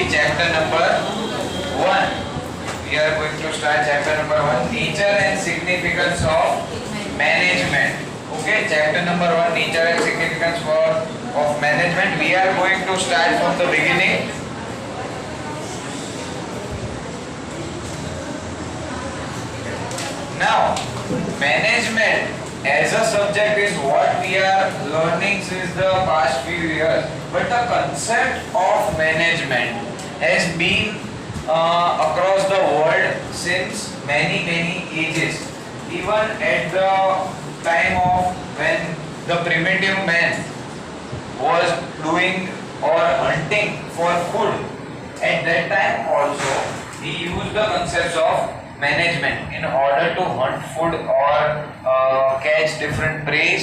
chapter number 1. We are going to start chapter number 1, nature and significance of management. Okay, chapter number 1, nature and significance of management. We are going to start from the beginning. Now, management as a subject is what we are learning since the past few years. But the concept of management has been across the world since many ages. Even at the time of when the primitive man was doing or hunting for food, at that time also he used the concepts of management in order to hunt food or catch different prey,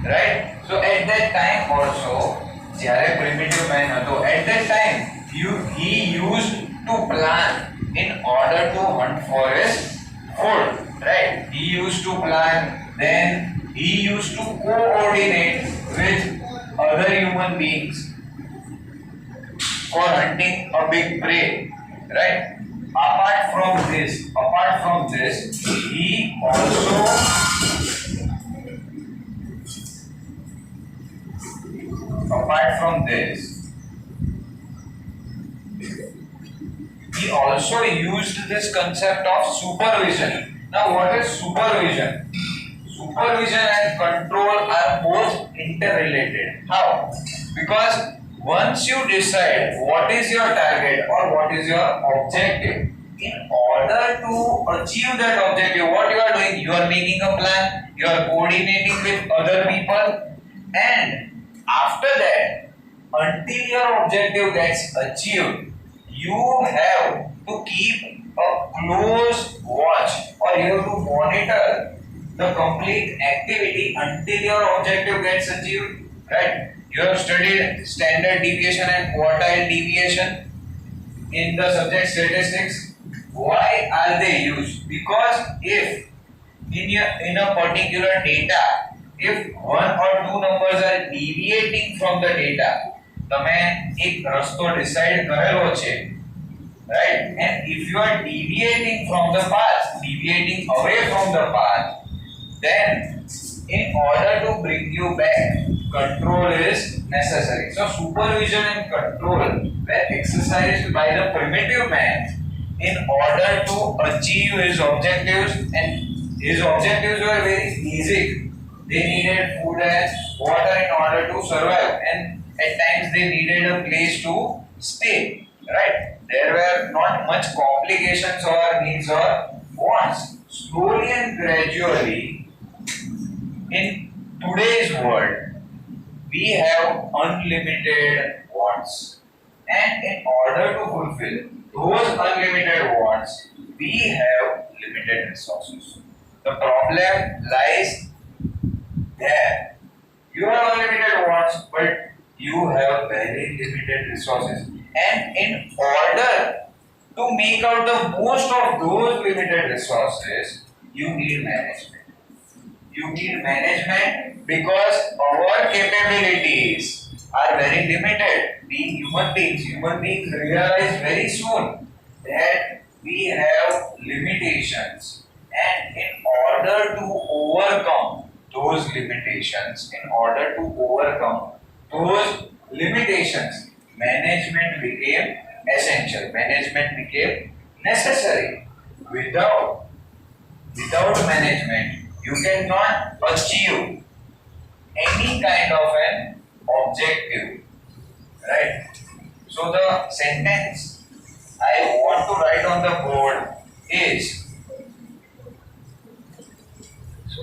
right? So at that time also, જ્યારે primitive man હતો, at that time he used to plan in order to hunt for his food, right? He used to plan, then he used to coordinate with other human beings for hunting a big prey, right? Apart from this, he also used this concept of supervision. Now, what is supervision? Supervision and control are both interrelated. How? Because once you decide what is your target or what is your objective, in order to achieve that objective, what you are doing, you are making a plan, you are coordinating with other people, and after that, until your objective gets achieved, you have to keep a close watch or you have to monitor the complete activity until your objective gets achieved, right? You have studied standard deviation and quartile deviation in the subject statistics. Why are they used? Because if in a particular data, if one or two numbers are deviating from the data, તમે એક રસ્તો decide કરેલો છે, right? And if you are deviating from the path, deviating away from the path, then in order to bring you back, control is necessary. So supervision and control were exercised by the primitive man in order to achieve his objectives, and his objectives were very basic. They needed food and water in order to survive, and at times they needed a place to stay, right? There were not much complications or needs or wants. Slowly and gradually, in today's world, we have unlimited wants, and in order to fulfill those unlimited wants, we have limited resources. The problem lies there. You have unlimited wants, but you have very limited resources, and in order to make out the most of those limited resources, you need management. You need management because our capabilities are very limited. Being human beings realize very soon that we have limitations, and in order to overcome those limitations, management became essential. Management became necessary. Without management, you cannot achieve any kind of an objective, right? So the sentence I want to write on the board is, so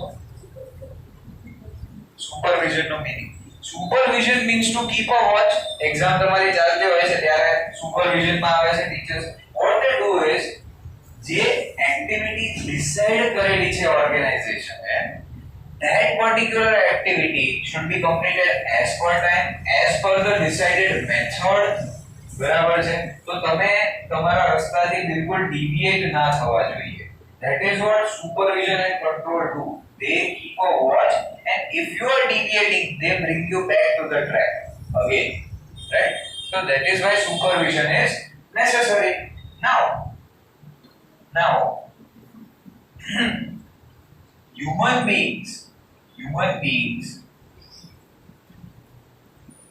supervision no meaning. Supervision means to keep a watch. Exam તમારી ચાલતી હોય છે ત્યારે supervision માં આવે છે teachers. What they do is જે activity decide કરેલી છે organization A, that particular activity should be completed as per time, as per the decided method. બરાબર છે? તો તમે તમારા રસ્તાથી બિલકુલ deviate ના થવા જોઈએ. That is what supervision and control do. They keep a watch, and if you are deviating, they bring you back to the track again, right? So So that is why supervision is necessary. Now, human beings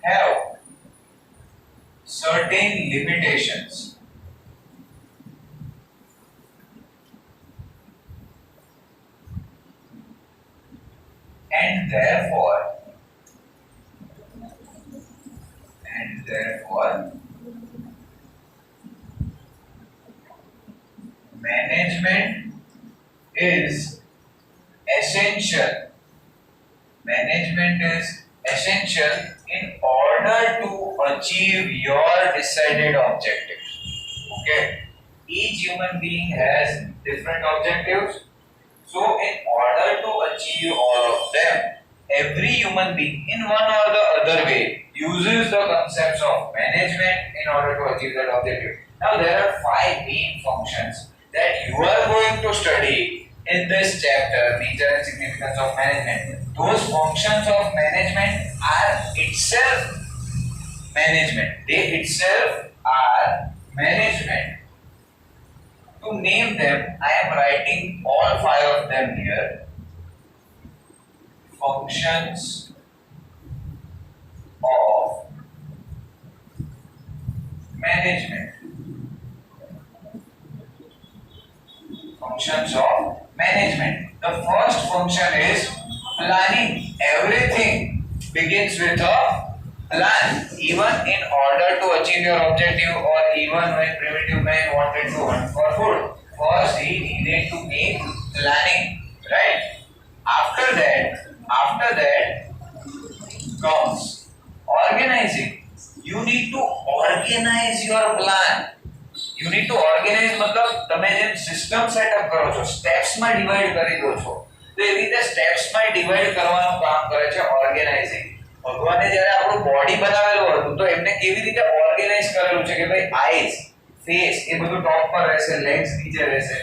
have certain limitations, and therefore management is essential. Management is essential in order to achieve your decided objectives. Okay? Each human being has different objectives. So, in order to achieve all of them, every human being, in one or the other way, uses the concepts of management in order to achieve that objective. Now, there are five main functions that you are going to study in this chapter, nature and significance of management. Those functions of management are itself management. They itself are management. To name them, I am writing all five of them here. Functions of management. Functions of management. The first function is planning. Everything begins with a plan. Even in order to achieve your objective, or even when primitive man wanted to hunt for food, first he needed to make planning, right? After that comes organizing. You need to organize your plan. You need to organize मतलब તમે જેમ system setup કરો છો, steps માં divide કરી દો છો, તો એવી રીતે સ્ટેપ્સ માં ડિવાઇડ કરવાનું કામ કરે છે ઓર્ગેનાઇઝિંગ. ભગવાને જ્યારે આપણું બોડી બનાવેલું હતું તો એમને કેવી રીતે ઓર્ગેનાઇઝ કરેલું છે કે ભાઈ આઈઝ, ફેસ એ બધું ટોપ પર રહેશે, લેગ્સ નીચે રહેશે.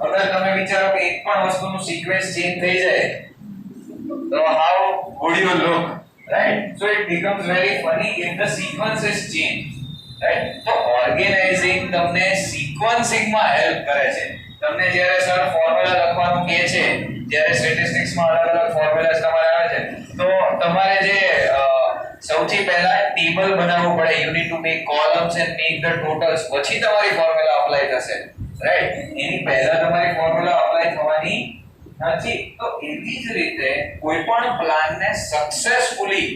અગર તમે વિચારો કે એક પણ વસ્તુનું સિક્વન્સ ચેન્જ થઈ જાય તો how would you look, right? So it becomes very funny if the sequence is changed, right? So organizing તમને sequencing માં હેલ્પ કરે છે. તમને જ્યારે સર ફોર્મ્યુલા લખવાનું કહે છે, જ્યારે સ્ટેટિસ્ટિક્સ માં અલગ-અલગ ફોર્મ્યુલાસ તમારે આવે છે, તો તમારે જે સૌથી પહેલા ટેબલ બનાવવું પડે. You need to make columns and make the totals, પછી તમારી ફોર્મ્યુલા અપ્લાય થશે, રાઈટ? એની પહેલા તમારી ફોર્મ્યુલા અપ્લાય થવાની નથી. તો એવી જ રીતે કોઈ પણ પ્લાનને સક્સેસફુલી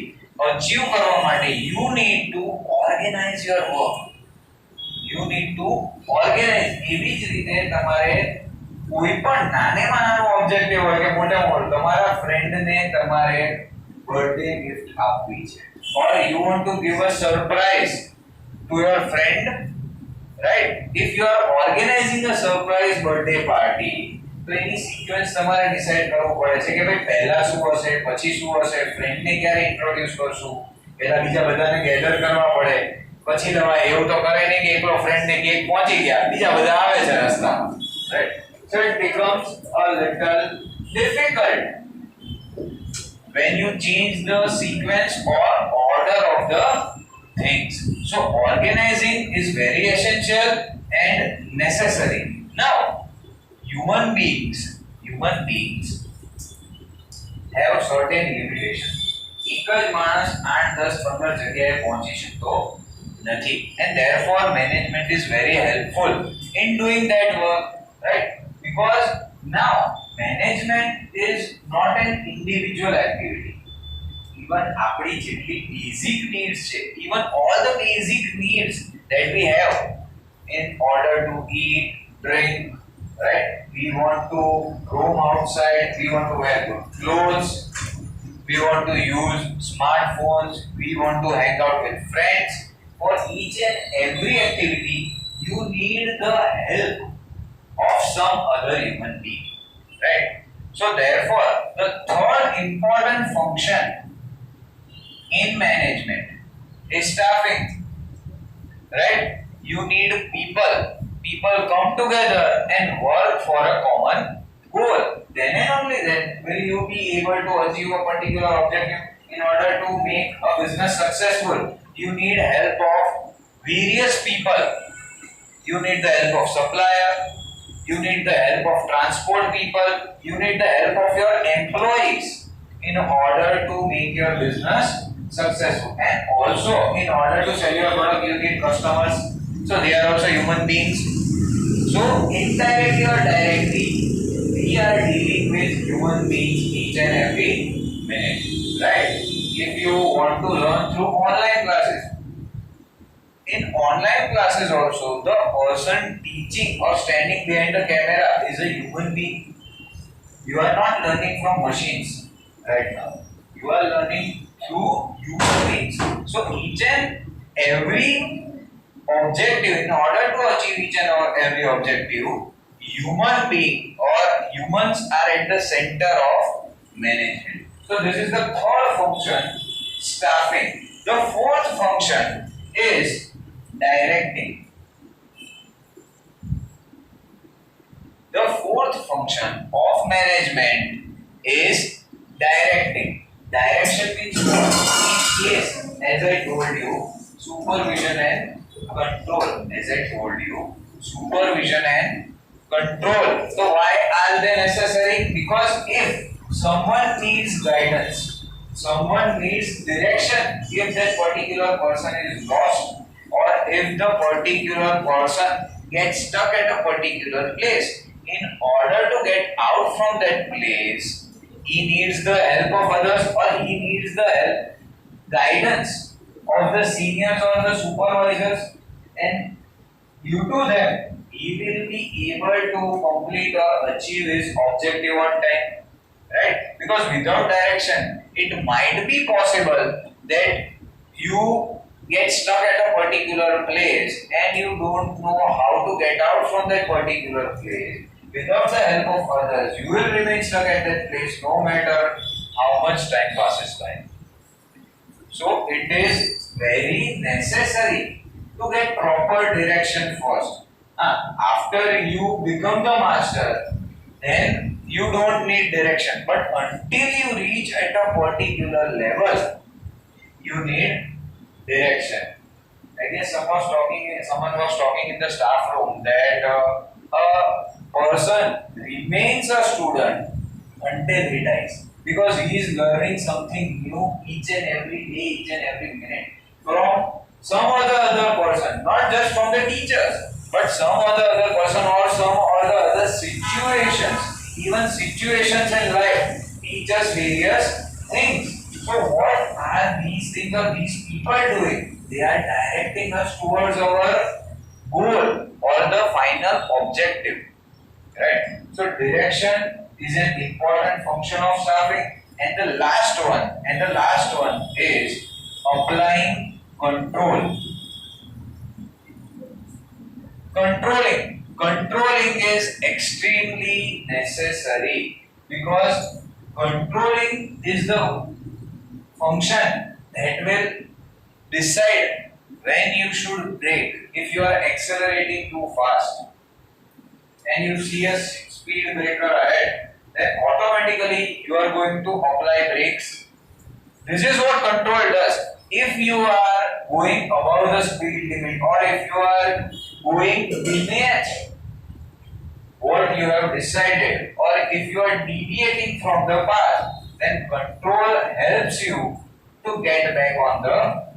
અચીવ કરવા માટે you need to organise your work. You need to organise. એવી જ રીતે તમારે કોઈ પણ નાનેમાં નાનો ઓબ્જેક્ટિવ હોય કે મોટામાં મોટો, તમારા ફ્રેન્ડને તમારે બર્થડે ગિફ્ટ આપવી છે, or you want to give a surprise to your friend, right? If you are organizing a surprise birthday party, તો એની સિક્વન્સ તમારે ડિસાઈડ કરવું પડે છે કે ભાઈ પહેલા શું હશે, પછી શું હશે, ફ્રેન્ડને ક્યારે ઇન્ટ્રોડ્યુસ કરશું, પહેલા બીજા બધાને ગેધર કરવા પડે, પછી તમારે એવું તો કરે નહીં કે એકલો ફ્રેન્ડને કેક પહોંચી ગયા, બીજા બધા આવે છે રસ્તામાં, right? So it becomes a little difficult when you change the sequence or order of the things. So organizing is very essential and necessary. Now, human beings have certain limitations. એક જ માણસ 8, 10, 15 જગ્યાએ પહોંચી શકતો નથી, and therefore management is very helpful in doing that work, right? Because now management is not an individual activity. Even આપણી જેટલી basic needs છે, even all the basic needs that we have in order to eat, drink, right? We want to roam outside, we want to wear good clothes, we want to use smartphones, we want to hang out with friends. For each and every activity, you need the help of some other human being, right? So therefore, the third important function in management is staffing, right? You need people. People come together and work for a common goal. Then and only then will you be able to achieve a particular objective in order to make a business successful. you need help of various people. You need the help of supplier, you need the help of transport people, you need the help of your employees in order to make your business successful. And also in order to sell your product, you need customers. So they are also human beings. So indirectly or directly, we are dealing with human beings each and every minute. Right? If you want to learn through online classes, in online classes also, the person teaching or standing behind the camera is a human being. You are not learning from machines right now. You are learning through human beings. So each and every objective, in order to achieve each and every objective, human being or humans are at the center of management. So this is the third function, staffing. The fourth function is directing. The fourth function of management is directing. Direction means what? In case, as I told you, supervision and control. As I told you, supervision and control. So why are they necessary? Because if someone needs guidance, someone needs direction, if that particular person is lost, or if the particular person gets stuck at a particular place, in order to get out from that place, he needs the help of others, or he needs the help, guidance of the seniors or the supervisors, and due to them, he will be able to complete or achieve his objective on time. Right? Because without direction, it might be possible that you get stuck at a particular place and you don't know how to get out from that particular place. Without the help of others, you will remain stuck at that place no matter how much time passes by. So it is very necessary to get proper direction first. After you become the master, then you don't need direction. But until you reach at a particular level, you need direction. I guess someone was talking in the staff room that a person remains a student until he dies, because he is learning something new each and every day, each and every minute from some or the other person, not just from the teachers, but some or the other person or some or the other situations. Even situations in life teach us various things. So what are these things or these people doing? They are directing us towards our goal or the final objective. Right? So direction is an important function of staffing. And the last one is applying control. Controlling is extremely necessary, because controlling is the function that will decide when you should brake. If you are accelerating too fast and you see a speed breaker ahead, then automatically you are going to apply brakes. This is what control does. If you are going above the speed limit, or if you are going beneath what you have decided, or if you are deviating from the path, then control helps you to get back on the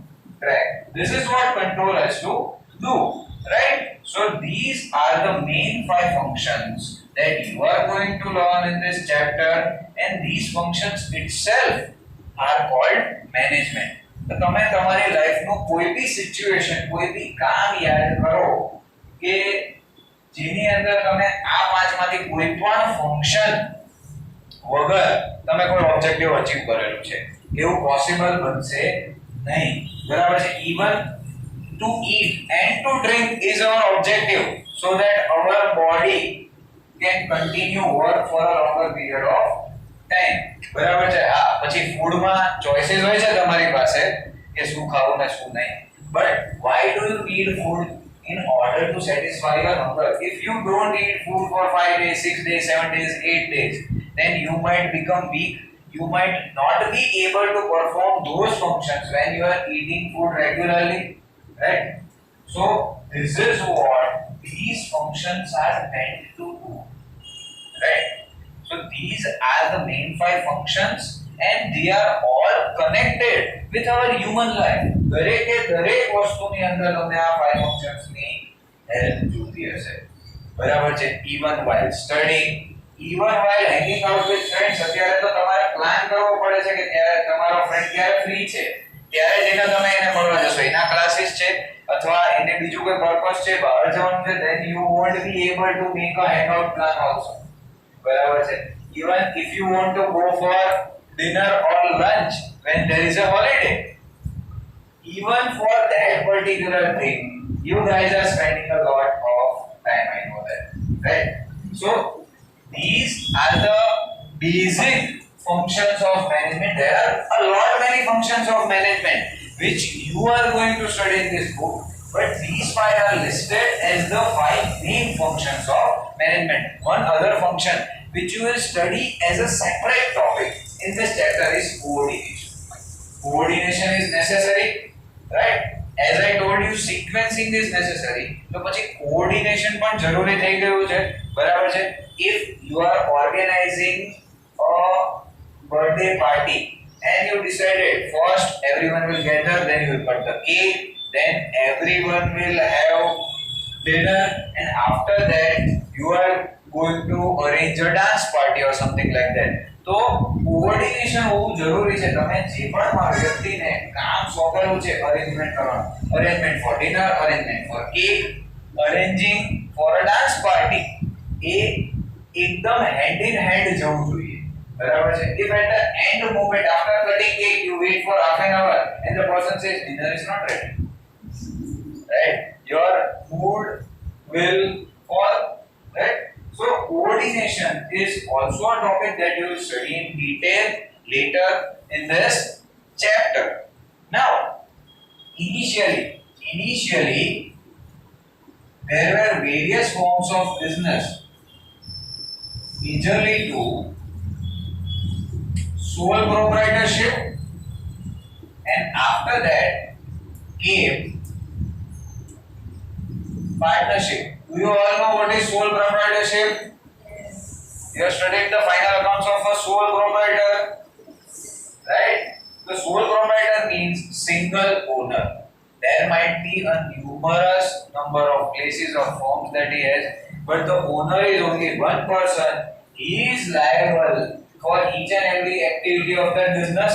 track. This is what control has to do, right? So these are the main 5 functions that you are going to learn in this chapter, and these functions itself are called management. તો તમે તમારી લાઈફનું કોઈ બી situation, કોઈ બી કામ યાદ કરો કે જેની અંદર તમે આ પાંચમાંથી કોઈ પણ ફંક્શન વગર તમે કોઈ ઓબ્જેક્ટિવ અચીવ કરેલું છે, એવું પોસિબલ બનશે નહીં. બરાબર છે? Even to eat and to drink is our objective, so that our body can continue work for a longer period of time. બરાબર છે? પછી ફૂડમાં ચોઇસીસ હોય છે તમારી પાસે કે શું ખાવું ને શું નહીં. But why do you need food? In order to satisfy your hunger. If you don't eat food for 5 days, 6 days, 7 days, 8 days, then you might become weak you might not be able to perform those functions when you are eating food regularly, right? So this is what these functions are meant to do, right? So these are the main five functions and they are all connected with our human life. દરેકે દરેક વસ્તુની અંદર તમને આ five functions ની help જોતી હશે. બરાબર છે? Even while studying, even while hanging out with friends, અત્યારે તો તમારે પ્લાન કરવો પડે છે કે ત્યારે તમારો ફ્રેન્ડ ક્યારે ફ્રી છે, ત્યારે જઈને તમે એને મળવા જશો. એના ક્લાસીસ છે અથવા એને બીજું કોઈ પર્પસ છે, બહાર જવાનું છે, then you won't be able to make a hangout plan also. બરાબર છે? Even if you want to go for dinner or lunch when there is a holiday, even for that particular thing you guys are spending a lot of time, I know that, right? So these are the basic functions of management. There are a lot many functions of management which you are going to study in this book, but these five are listed as the five main functions of management. One other function which you will study as a separate topic in this chapter is coordination. Coordination is necessary, right? As I told you, sequencing is necessary. તો પછી coordination પણ જરૂરી થઈ ગયું છે. બરાબર છે? If you are organizing a birthday party and you decided first everyone will gather, then you will cut the cake, then everyone will have dinner, and after that you are going to arrange a dance party or something like that. તો coordination હોવું જરૂરી છે. તમે જે પણ વ્યક્તિને કામ સોંપેલું છે અરેન્જમેન્ટ કરવાનું, arrangement for dinner, arrangement for cake, arranging for a dance party, એ એકદમ હેન્ડ ઇન હેન્ડ જવું જોઈએ. બરાબર છે? If at the end moment after cutting cake you wait for half an hour and the person says dinner is not ready, right? Your mood will fall, right? So coordination is also a topic that you will study in detail later in this chapter. Now, initially there were various forms of business, majorly to sole proprietorship, and after that came partnership. Do you all know what is sole proprietorship? You have studied the final accounts of a sole proprietor, right? The sole proprietor means single owner. There might be a numerous number of places or firms that he has, but the owner is only one person. He is liable for each and every activity of that business.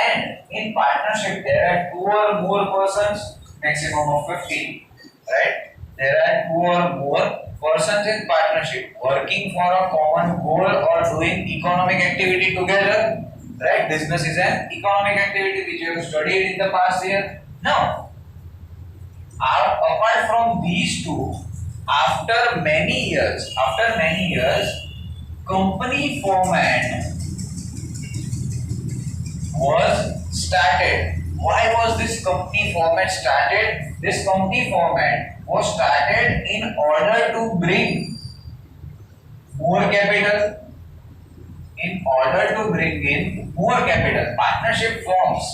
And in partnership, there are two or more persons, maximum of 15, right? There are two or more persons in partnership working for a common goal or doing economic activity together, right? Business is an economic activity which you have studied in the past year. Now, apart from these two, after many years, company format was started. Why was this company format started? This company format was started in order to bring more capital. In order to bring in more capital, partnership forms.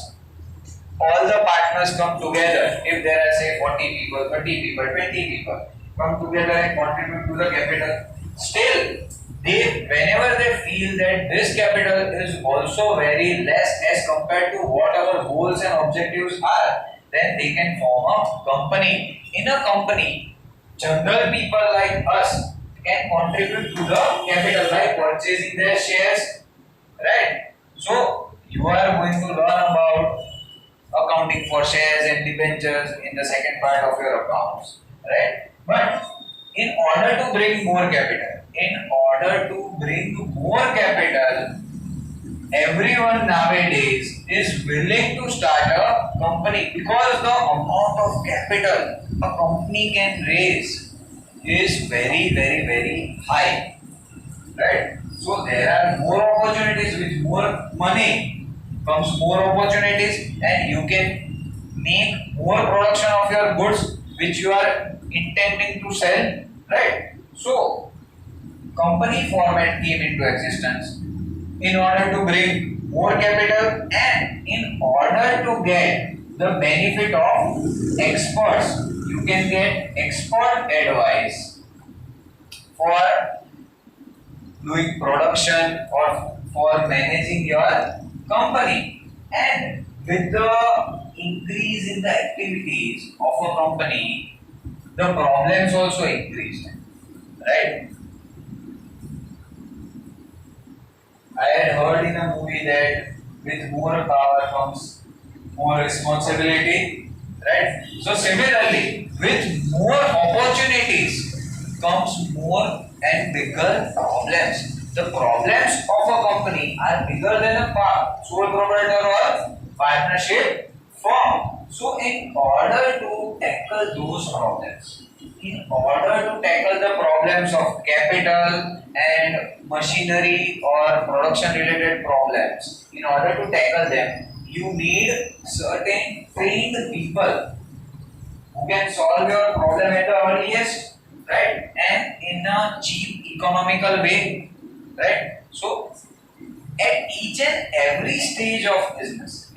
All the partners come together. If there are say 40 people, 30 people, 20 people come together and contribute to the capital. Still, whenever they feel that this capital is also very less as compared to what our goals and objectives are, then they can form a company. In a company, general people like us can contribute to the capital by purchasing their shares, right? So you are going to learn about accounting for shares and debentures in the second part of your accounts, right? But in order to bring more capital, everyone nowadays is willing to start a company because the amount of capital a company can raise is very, very, very high, right? So there are more opportunities. With more money comes more opportunities, and you can make more production of your goods which you are intending to sell, right? So company format came into existence in order to bring more capital and in order to get the benefit of experts. You can get expert advice for doing production or for managing your company. And with the increase in the activities of a company, the problems also increased, right? I had heard in a movie that with more power comes more responsibility, right? So similarly, with more opportunities comes more and bigger problems. The problems of a company are bigger than a sole proprietor or partnership firm. So in order to tackle those problems, in order to tackle the problems of capital and machinery or production related problems, in order to tackle them, you need certain trained people who can solve your problem at the earliest, right? And in a cheap, economical way, right? So, at each and every stage of business,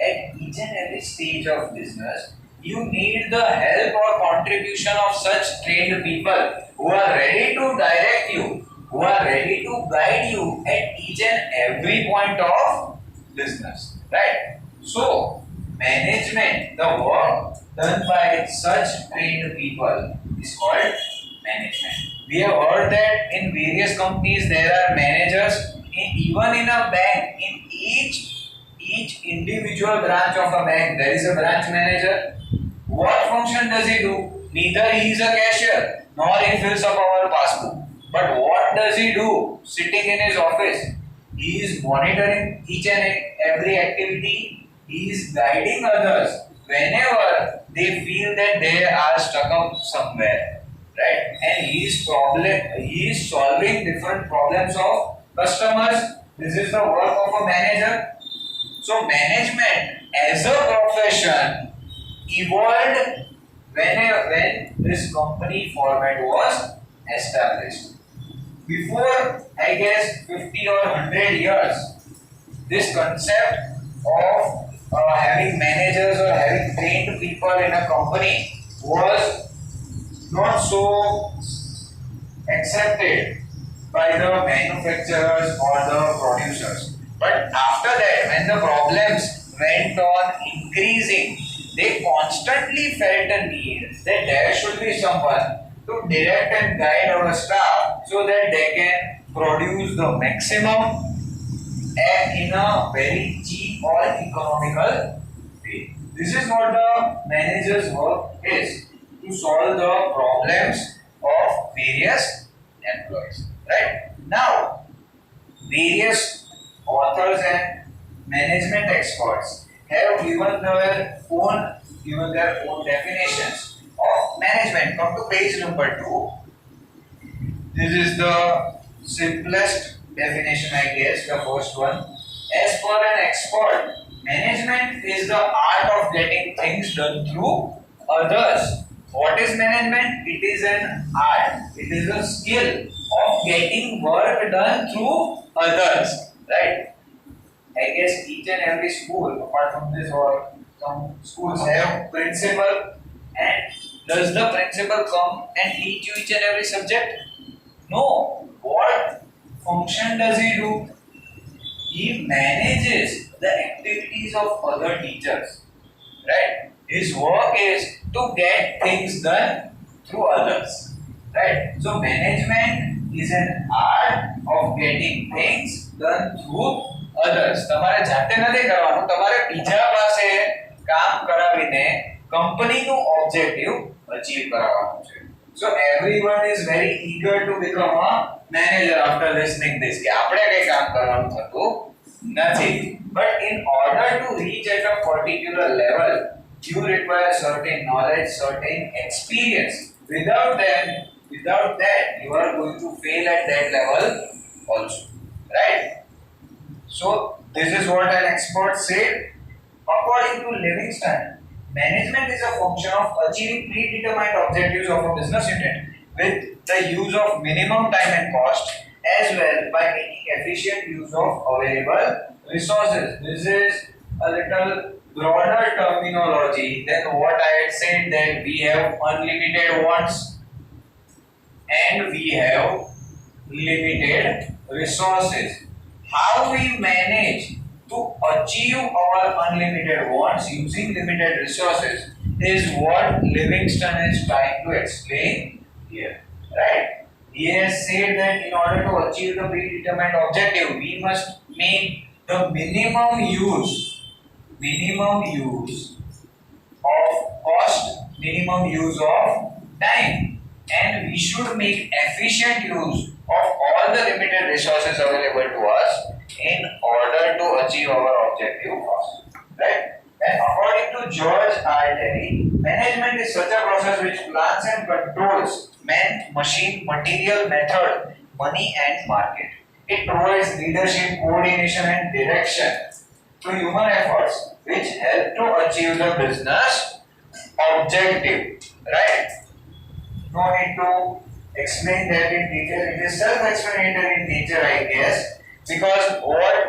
you need the help or contribution of such trained people who are ready to direct you, who are ready to guide you at each and every point of business, right? So, management, the work done by such trained people is called management. We have heard that in various companies there are managers, even in a bank, in each individual branch of a bank, there is a branch manager. What function does he do? Neither he is a cashier, nor he fills up our passbook. But what does he do? Sitting in his office, he is monitoring each and every activity. He is guiding others whenever they feel that they are stuck up somewhere, right? And he is solving different problems of customers. This is the work of a manager. So management as a profession evolved when this company format was established. Before, I guess, 50 or 100 years, this concept of having managers or having trained people in a company was not so accepted by the manufacturers or the producers. But after that, when the problems went on increasing, they constantly felt a need that there should be someone to direct and guide our staff so that they can produce the maximum and in a very cheap or economical way. This is what the manager's work is, to solve the problems of various employees. Right? Now, various authors and management experts have given their own definitions of management. Come to page number 2. This is the simplest definition, I guess, the first one. As per an expert, management is the art of getting things done through others. What is management? It is an art. It is a skill of getting work done through others. Right? I guess each and every school, apart from this, or some schools have principal. And does the principal come and teach you each and every subject? No. What function does he do? He manages the activities of other teachers. Right? His work is to get things done through others. Right? So management is an art of getting things done through others. તમારે જાતે નથી કરવાનું, તમારે બીજા પાસે કામ કરાવીને કંપનીનું ઓબ્જેક્ટિવ અચીવ કરાવવાનું છે. So everyone is very eager to become a manager after listening this કે આપણે કઈ કામ કરવાનું થતું નથી. But in order to reach at a particular level, you require certain knowledge, certain experience. Without that, you are going to fail at that level also. Right? So, this is what an expert said. According to Livingston, management is a function of achieving predetermined objectives of a business unit with the use of minimum time and cost as well by making efficient use of available resources. This is a little broader terminology than what I had said, that we have unlimited wants and we have limited resources. How we manage to achieve our unlimited wants using limited resources is what Livingston is trying to explain here. Right? He has said that in order to achieve the predetermined objective, we must make the minimum use of cost, minimum use of time, and we should make efficient use of all the limited resources available to us in order to achieve our objective cost. Right? And according to George R. Terry, management is such a process which plans and controls man, machine, material, method, money, and market. It provides leadership, coordination, and direction to human efforts which help to achieve the business objective. Right? No need to explain that in detail. It is self-explanatory in nature, I guess, because what